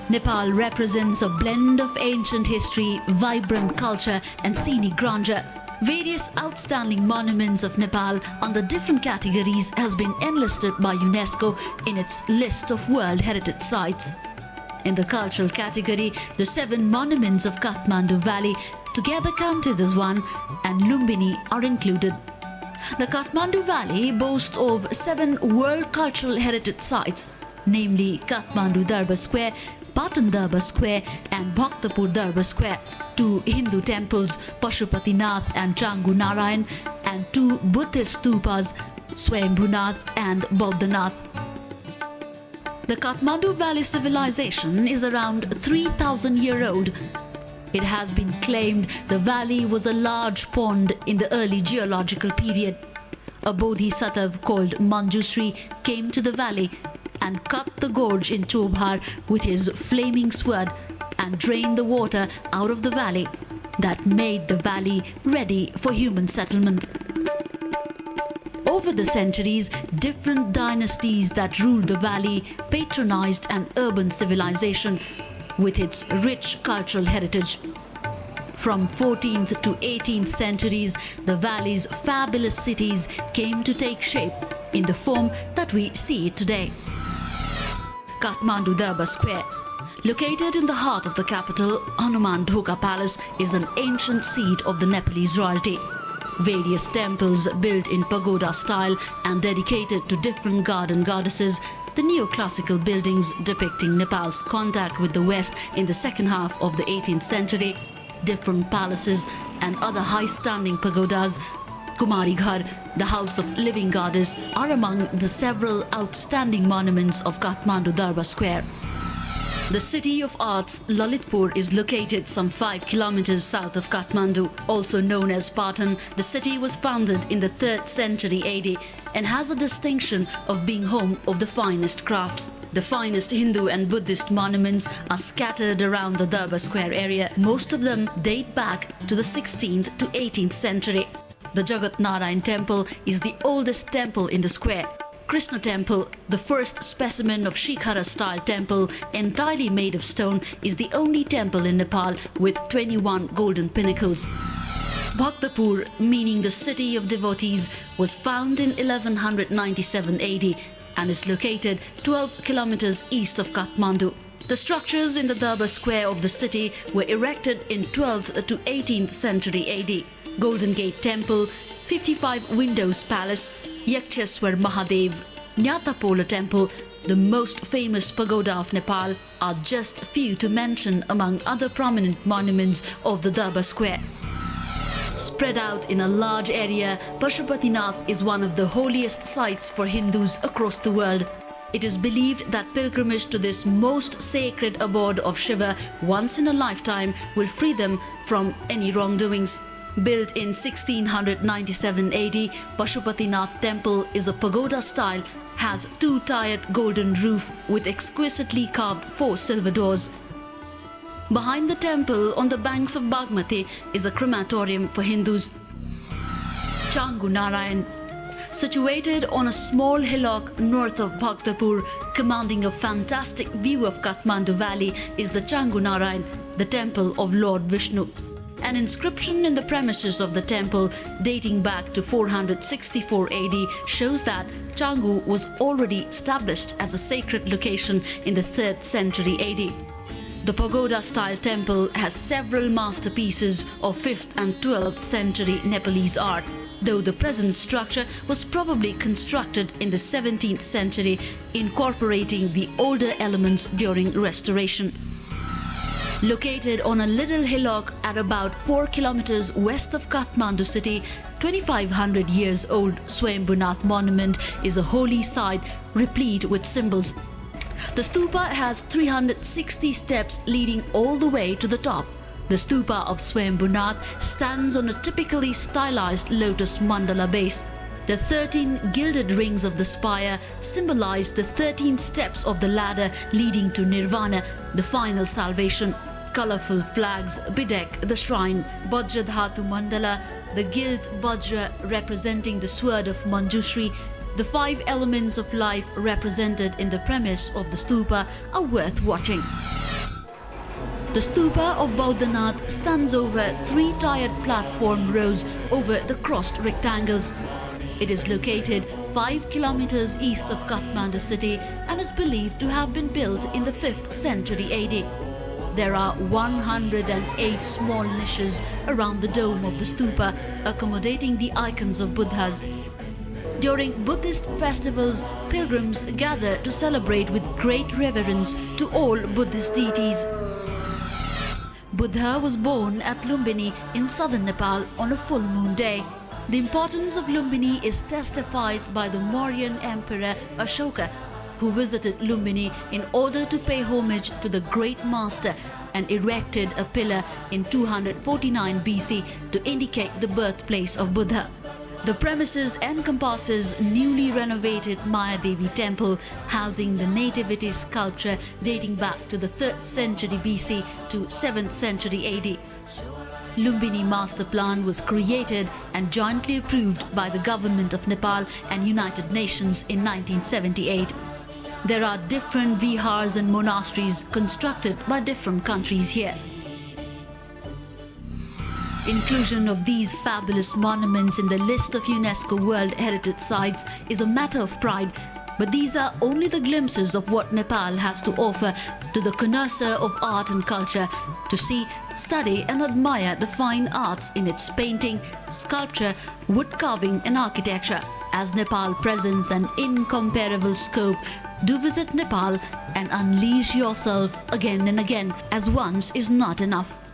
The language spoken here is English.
Nepal represents a blend of ancient history, vibrant culture and scenic grandeur. Various outstanding monuments of Nepal under different categories has been enlisted by UNESCO in its list of World Heritage Sites. In the cultural category, the 7 monuments of Kathmandu Valley, together counted as one, and Lumbini are included. The Kathmandu Valley boasts of 7 World Cultural Heritage Sites, namely Kathmandu Darbar Square, Patan Darbar Square and Bhaktapur Darbar Square, 2 Hindu temples, Pashupatinath and Changu Narayan, and 2 Buddhist stupas, Swayambhunath and Bodhanath. The Kathmandu Valley civilization is around 3,000-year-old. It has been claimed the valley was a large pond in the early geological period. A bodhisattva called Manjusri came to the valley and cut the gorge in Chobhar with his flaming sword and drained the water out of the valley. That made the valley ready for human settlement. Over the centuries, different dynasties that ruled the valley patronized an urban civilization with its rich cultural heritage. From 14th to 18th centuries, the valley's fabulous cities came to take shape in the form that we see it today. Kathmandu Darbar Square. Located in the heart of the capital, Hanuman Dhoka Palace is an ancient seat of the Nepalese royalty. Various temples built in pagoda style and dedicated to different god and goddesses, the neoclassical buildings depicting Nepal's contact with the West in the second half of the 18th century, different palaces and other high-standing pagodas, Kumari Ghar, the house of living goddess, are among the several outstanding monuments of Kathmandu Darbar Square. The city of arts, Lalitpur, is located some 5 kilometers south of Kathmandu. Also known as Patan, the city was founded in the 3rd century AD and has a distinction of being home of the finest crafts. The finest Hindu and Buddhist monuments are scattered around the Darbar Square area. Most of them date back to the 16th to 18th century. The Jagat Narayan temple is the oldest temple in the square. Krishna temple, the first specimen of Shikhara-style temple entirely made of stone, is the only temple in Nepal with 21 golden pinnacles. Bhaktapur, meaning the city of devotees, was found in 1197 AD and is located 12 kilometers east of Kathmandu. The structures in the Darbar Square of the city were erected in 12th to 18th century AD. Golden Gate Temple, 55 Windows Palace, Yaksheswar Mahadev, Nyatapola Temple, the most famous pagoda of Nepal, are just few to mention among other prominent monuments of the Darbar Square. Spread out in a large area, Pashupatinath is one of the holiest sites for Hindus across the world. It is believed that pilgrimage to this most sacred abode of Shiva once in a lifetime will free them from any wrongdoings. Built in 1697 AD, Pashupatinath temple is a pagoda style, has 2-tiered golden roof with exquisitely carved 4 silver doors. Behind the temple on the banks of Bagmati is a crematorium for Hindus. Changu Narayan. Situated on a small hillock north of Bhaktapur, commanding a fantastic view of Kathmandu Valley, is the Changu Narayan, the temple of Lord Vishnu. An inscription in the premises of the temple dating back to 464 AD shows that Changu was already established as a sacred location in the 3rd century AD. The pagoda-style temple has several masterpieces of 5th and 12th century Nepalese art, though the present structure was probably constructed in the 17th century, incorporating the older elements during restoration. Located on a little hillock at about 4 kilometers west of Kathmandu city, 2500 years old Swayambhunath monument is a holy site replete with symbols. The stupa has 360 steps leading all the way to the top. The stupa of Swayambhunath stands on a typically stylized lotus mandala base. The 13 gilded rings of the spire symbolize the 13 steps of the ladder leading to Nirvana, the final salvation. Colorful flags bedeck the shrine. Vajradhatu Mandala, the gilt Vajra representing the sword of Manjushri, the 5 elements of life represented in the premise of the stupa, are worth watching. The stupa of Bodhanath stands over 3 tiered platform rows over the crossed rectangles. It is located 5 kilometers east of Kathmandu city and is believed to have been built in the 5th century AD. There are 108 small niches around the dome of the stupa, accommodating the icons of Buddhas. During Buddhist festivals, pilgrims gather to celebrate with great reverence to all Buddhist deities. Buddha was born at Lumbini in southern Nepal on a full moon day. The importance of Lumbini is testified by the Mauryan Emperor Ashoka, who visited Lumbini in order to pay homage to the great master and erected a pillar in 249 BC to indicate the birthplace of Buddha. The premises encompasses newly renovated Maya Devi temple, housing the nativity sculpture dating back to the 3rd century BC to 7th century AD. Lumbini Master Plan was created and jointly approved by the Government of Nepal and United Nations in 1978. There are different vihars and monasteries constructed by different countries here. Inclusion of these fabulous monuments in the list of UNESCO World Heritage Sites is a matter of pride, but these are only the glimpses of what Nepal has to offer to the connoisseur of art and culture to see, study and admire the fine arts in its painting, sculpture, wood carving and architecture. As Nepal presents an incomparable scope, do visit Nepal and unleash yourself again and again, as once is not enough.